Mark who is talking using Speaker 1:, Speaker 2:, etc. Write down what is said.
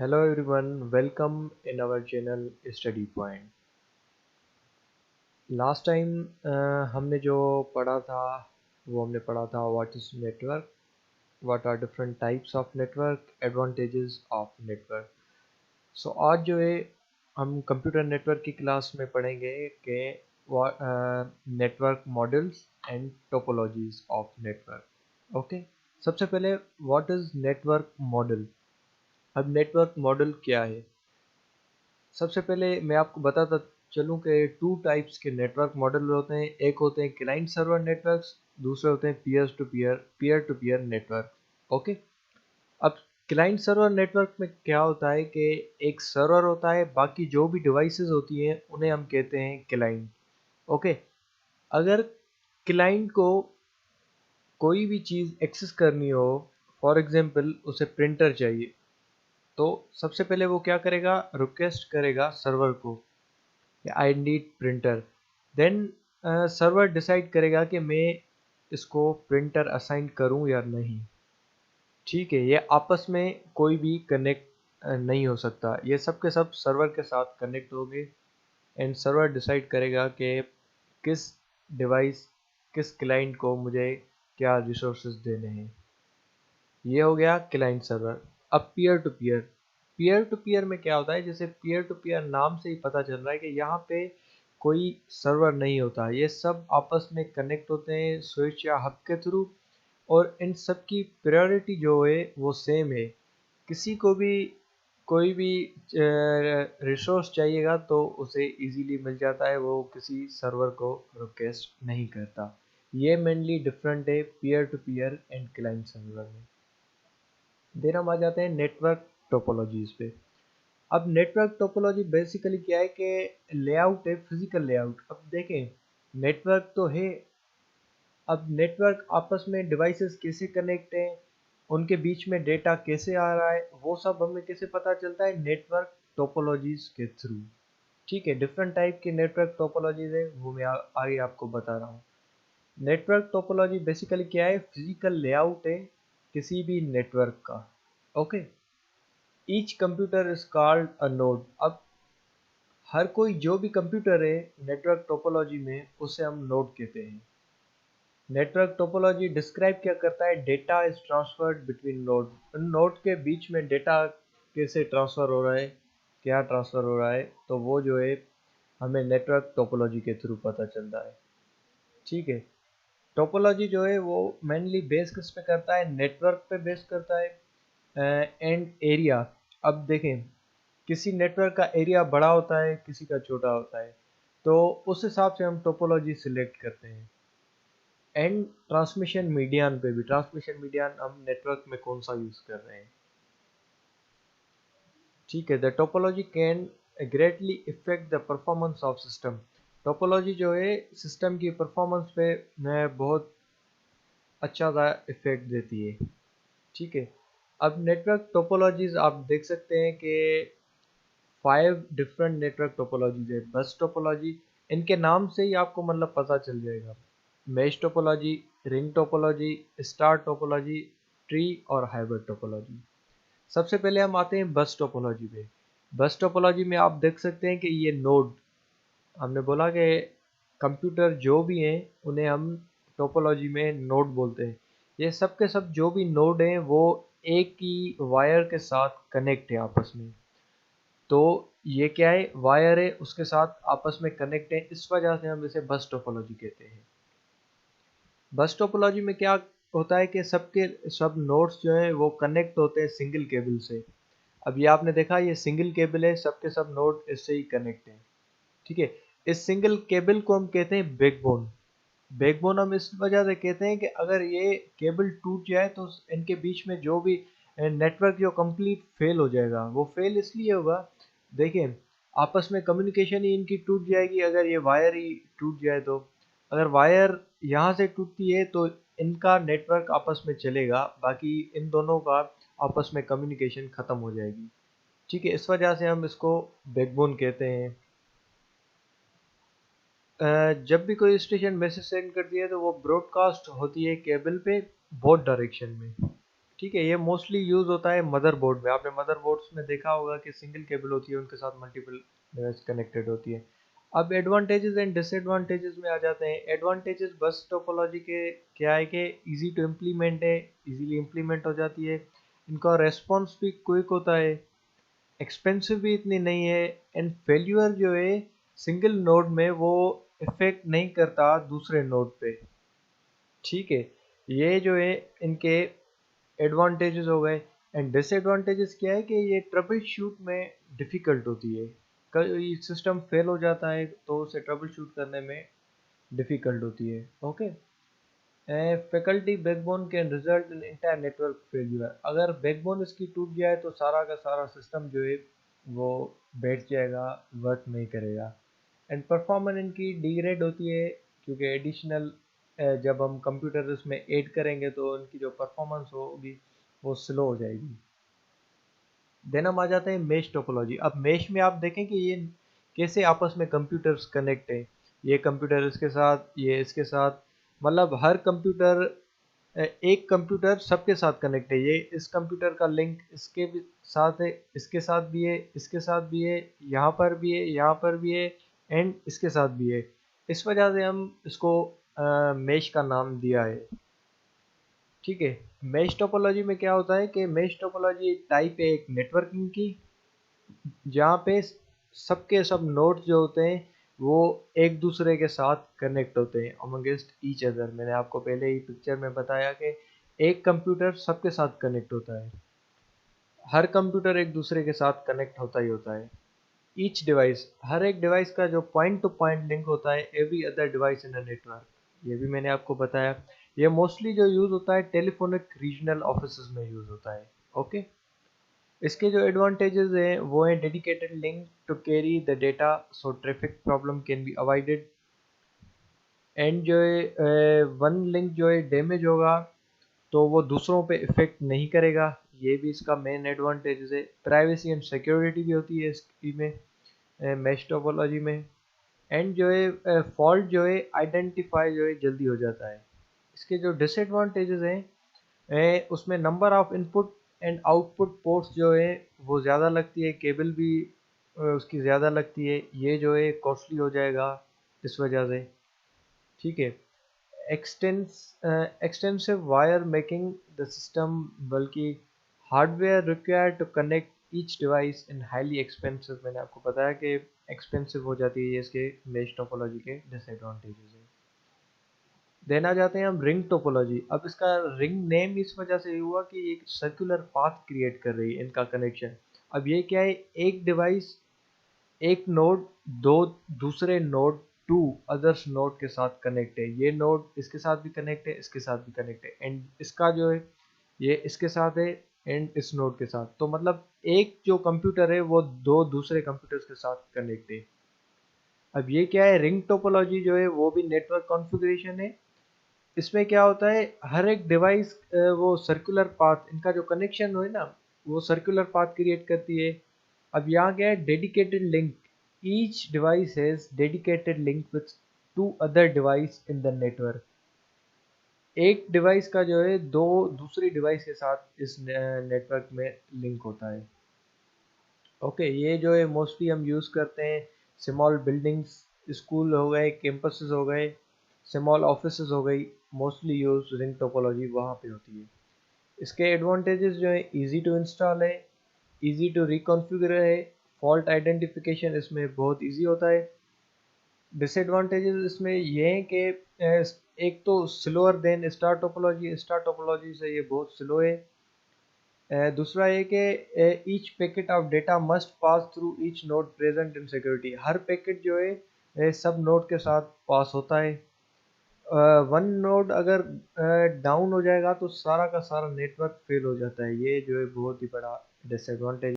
Speaker 1: Hello everyone, welcome in our channel Study Point. Last time हमने जो पढ़ा था वो हमने पढ़ा था what is network, what are different types of network, advantages of network. So आज जो है हम कंप्यूटर नेटवर्क की क्लास में पढ़ेंगे कि network models and topologies of network. Okay, सबसे पहले व्हाट इज नेटवर्क मॉडल। अब नेटवर्क मॉडल क्या है, सबसे पहले मैं आपको बताता चलूँ कि टू टाइप्स के नेटवर्क मॉडल होते हैं। एक होते हैं क्लाइंट सर्वर नेटवर्क्स, दूसरे होते हैं peer to peer network. Okay, अब क्लाइंट सर्वर नेटवर्क में क्या होता है कि एक सर्वर होता है, बाकी जो भी डिवाइसेस होती हैं उन्हें हम कहते हैं क्लाइंट। ओके, अगर क्लाइंट को कोई भी चीज़ एक्सेस करनी हो, फॉर एग्जांपल उसे प्रिंटर चाहिए, तो सबसे पहले वो क्या करेगा, रिक्वेस्ट करेगा सर्वर को, I need printer. Then server decide करेगा कि मैं इसको प्रिंटर असाइन करूं या नहीं। ठीक है, ये आपस में कोई भी कनेक्ट नहीं हो सकता, ये सब के सब सर्वर के साथ कनेक्ट होंगे एंड सर्वर डिसाइड करेगा कि किस डिवाइस, किस क्लाइंट को मुझे क्या रिसोर्सेज देने हैं। ये हो गया क्लाइंट सर्वर। अब पीयर टू पीयर में क्या होता है, जैसे पीयर टू पीयर नाम से ही पता चल रहा है कि यहाँ पे कोई सर्वर नहीं होता, ये सब आपस में कनेक्ट होते हैं स्विच या हब के थ्रू, और इन सब की प्रायोरिटी जो है वो सेम है। किसी को भी कोई भी रिसोर्स चाहिएगा तो उसे इजीली मिल जाता है, वो किसी सर्वर को रिक्वेस्ट नहीं करता। ये मेनली डिफरेंट है peer to peer and client server में। देन हम आ जाते हैं नेटवर्क टोपोलॉजीज पे। अब नेटवर्क टोपोलॉजी बेसिकली क्या है कि लेआउट है, फिजिकल लेआउट। अब देखें, नेटवर्क तो है, अब नेटवर्क आपस में डिवाइसेस कैसे कनेक्ट हैं, उनके बीच में डेटा कैसे आ रहा है, वो सब हमें कैसे पता चलता है, नेटवर्क टोपोलॉजीज के थ्रू। ठीक है, डिफरेंट टाइप के नेटवर्क टोपोलॉजीज है, वो मैं आगे आपको बता रहा हूँ। नेटवर्क टोपोलॉजी बेसिकली क्या है, फिजिकल लेआउट है किसी भी नेटवर्क का। Okay, each computer is called a node. अब हर कोई जो भी कंप्यूटर है नेटवर्क टोपोलॉजी में, उसे हम नोड कहते हैं। नेटवर्क टोपोलॉजी डिस्क्राइब क्या करता है, data is transferred between node. Node के बीच में डेटा कैसे ट्रांसफ़र हो रहा है, क्या ट्रांसफ़र हो रहा है, तो वो जो है हमें नेटवर्क टोपोलॉजी के थ्रू पता चलता है। ठीक है, टोपोलॉजी जो है वो मेनली बेस किस पे करता है, नेटवर्क पे बेस करता है एंड एरिया। अब देखें, किसी नेटवर्क का एरिया बड़ा होता है, किसी का छोटा होता है, तो उस हिसाब से हम टोपोलॉजी सिलेक्ट करते हैं। एंड ट्रांसमिशन मीडियन पे भी, ट्रांसमिशन मीडियन हम नेटवर्क में कौन सा यूज़ कर रहे हैं। ठीक है, the topology can greatly effect the performance of system. Topology जो है सिस्टम की परफॉर्मेंस पे बहुत अच्छा सा इफेक्ट देती है। ठीक है, अब नेटवर्क टोपोलॉजीज आप देख सकते हैं कि 5 डिफरेंट नेटवर्क टोपोलॉजीज है। बस टोपोलॉजी, इनके नाम से ही आपको मतलब पता चल जाएगा। Mesh topology, ring topology, star topology, tree और हाइब्रिड टोपोलॉजी। सबसे पहले हम आते हैं बस टोपोलॉजी पे। बस टोपोलॉजी में आप देख सकते हैं कि ये नोड, हमने बोला कि कंप्यूटर जो भी हैं उन्हें हम टोपोलॉजी में नोड बोलते हैं। ये सब के सब जो भी नोड हैं वो एक ही वायर के साथ कनेक्ट है आपस में। तो ये क्या है, वायर है, उसके साथ आपस में कनेक्ट है, इस वजह से हम इसे बस टोपोलॉजी कहते हैं। बस टोपोलॉजी में क्या होता है कि सबके सब नोड्स जो हैं वो कनेक्ट होते हैं सिंगल केबल से। अब ये आपने देखा, ये सिंगल केबल है, सबके सब नोड इससे ही कनेक्ट हैं। ठीक है, इस सिंगल केबल को हम कहते हैं बैकबोन। बैकबोन हम इस वजह से कहते हैं कि अगर ये केबल टूट जाए तो इनके बीच में जो भी नेटवर्क जो कंप्लीट फेल हो जाएगा। वो फेल इसलिए होगा, देखिए, आपस में कम्युनिकेशन ही इनकी टूट जाएगी अगर ये वायर ही टूट जाए। तो अगर वायर यहाँ से टूटती है तो इनका नेटवर्क आपस में चलेगा, बाकी इन दोनों का आपस में कम्युनिकेशन ख़त्म हो जाएगी। ठीक है, इस वजह से हम इसको बैकबोन कहते हैं। जब भी कोई स्टेशन मैसेज सेंड करती है तो वो ब्रॉडकास्ट होती है केबल पे बोथ डायरेक्शन में। ठीक है, ये मोस्टली यूज होता है मदरबोर्ड में। आपने मदरबोर्ड्स में देखा होगा कि सिंगल केबल होती है, उनके साथ मल्टीपल डिवाइस कनेक्टेड होती है। अब एडवांटेजेस एंड डिसएडवांटेजेस में आ जाते हैं। एडवांटेजेस बस टोपोलॉजी के क्या है कि इजी टू इम्प्लीमेंट है, इजीली इम्प्लीमेंट हो जाती है, इनका रेस्पॉन्स भी क्विक होता है, एक्सपेंसिव भी इतनी नहीं है, एंड फेल्यूर जो है सिंगल नोड में वो इफेक्ट नहीं करता दूसरे नोड पे। ठीक है, ये जो है इनके एडवांटेजेस हो गए। एंड डिसएडवांटेजेस क्या है कि ये ट्रबल शूट में डिफ़िकल्ट होती है। कई सिस्टम फेल हो जाता है तो उसे ट्रबल शूट करने में डिफ़िकल्ट होती है। Okay, faculty backbone can result in entire network failure. अगर बैकबोन इसकी टूट जाए तो सारा का सारा सिस्टम जो है वो बैठ जाएगा, वर्क नहीं करेगा। एंड परफॉर्मेंस इनकी डिग्रेड होती है क्योंकि एडिशनल जब हम कंप्यूटर इसमें ऐड करेंगे तो उनकी जो परफॉर्मेंस होगी वो स्लो हो जाएगी। देन हम आ जाते हैं मेश टोपोलॉजी। अब मेश में आप देखें कि ये कैसे आपस में कंप्यूटर्स कनेक्ट है। ये कंप्यूटर इसके साथ, ये इसके साथ, मतलब हर कंप्यूटर, एक कंप्यूटर सबके साथ कनेक्ट है। ये इस कंप्यूटर का लिंक इसके भी साथ है, इसके साथ भी है, इसके साथ भी है, यहाँ पर भी है, यहाँ पर भी है, एंड इसके साथ भी है। इस वजह से हम इसको मेश का नाम दिया है। ठीक है, मेश टोपोलॉजी में क्या होता है कि मेश टोपोलॉजी टाइप है एक नेटवर्किंग की, जहाँ पे सबके सब नोड्स जो होते हैं वो एक दूसरे के साथ कनेक्ट होते हैं अमंगेस्ट ईच अदर। मैंने आपको पहले ही पिक्चर में बताया कि एक कंप्यूटर सबके साथ कनेक्ट होता है, हर कंप्यूटर एक दूसरे के साथ कनेक्ट होता ही होता है। ईच डिवाइस, हर एक डिवाइस का जो पॉइंट टू पॉइंट लिंक होता है every other device in a network, ये भी मैंने आपको बताया। ये मोस्टली जो यूज़ होता है टेलीफोनिक रीजनल ऑफिस में यूज़ होता है। ओके, इसके जो एडवांटेजेस हैं वो है dedicated link to carry the data so traffic problem can be avoided. And जो है वन लिंक जो है डैमेज होगा तो वो दूसरों पे इफेक्ट नहीं करेगा, ये भी इसका मेन एडवांटेज है। प्राइवेसी एंड सिक्योरिटी भी होती है इसमें मैश टोपोलॉजी में। एंड जो है फॉल्ट जो है आइडेंटिफाई जो है जल्दी हो जाता है। इसके जो डिसएडवांटेजेस हैं उसमें number of input and output ports जो है वो ज़्यादा लगती है, केबल भी उसकी ज़्यादा लगती है, ये जो है कॉस्टली हो जाएगा इस वजह से। ठीक है, extensive wire making the system, बल्कि hardware required to connect each device in highly expensive. मैंने आपको बताया कि एक्सपेंसिव हो जाती है ये इसके मेश टोपोलॉजी के डिसएडवांटेजेस हैं। देन आ जाते हैं हम रिंग टोपोलॉजी। अब इसका रिंग नेम इस वजह से हुआ कि एक सर्कुलर पाथ क्रिएट कर रही है इनका कनेक्शन। अब ये क्या है, एक डिवाइस, एक नोड दो दूसरे नोड टू अदर्स नोड के साथ कनेक्ट है। ये नोड इसके साथ भी कनेक्ट है, इसके साथ भी कनेक्ट है, एंड इसका जो है ये इसके साथ है एंड इस नोड के साथ। तो मतलब एक जो कंप्यूटर है वो दो दूसरे कंप्यूटर्स के साथ कनेक्ट है। अब ये क्या है, रिंग टोपोलॉजी जो है वो भी नेटवर्क कॉन्फ़िगरेशन है। इसमें क्या होता है, हर एक डिवाइस वो सर्कुलर पाथ, इनका जो कनेक्शन हो है ना वो सर्कुलर पाथ क्रिएट करती है। अब यहाँ क्या है, dedicated link, each device has dedicated link with to other device in the network. एक डिवाइस का जो है दो दूसरी डिवाइस के साथ इस नेटवर्क में लिंक होता है। ओके, ये जो है मोस्टली हम यूज़ करते हैं स्मॉल बिल्डिंग्स, स्कूल हो गए, कैंपसेस हो गए, स्मॉल ऑफिसेज हो गई, मोस्टली यूज रिंग टोपोलॉजी वहाँ पे होती है। इसके एडवांटेजेस जो है इजी टू इंस्टॉल है, इजी टू रिकॉन्फ़िगर है, फॉल्ट आइडेंटिफिकेशन इसमें बहुत इजी होता है। डिसएडवांटेजेस इसमें ये हैं कि एक तो slower then star topology, star topology से ये बहुत स्लो है। दूसरा ये कि each packet of data must pass through each node present in security. Her packet जो है सब नोड के साथ पास होता है। वन नोड अगर डाउन हो जाएगा तो सारा का सारा नेटवर्क फेल हो जाता है, ये जो है बहुत ही बड़ा डिसएडवांटेज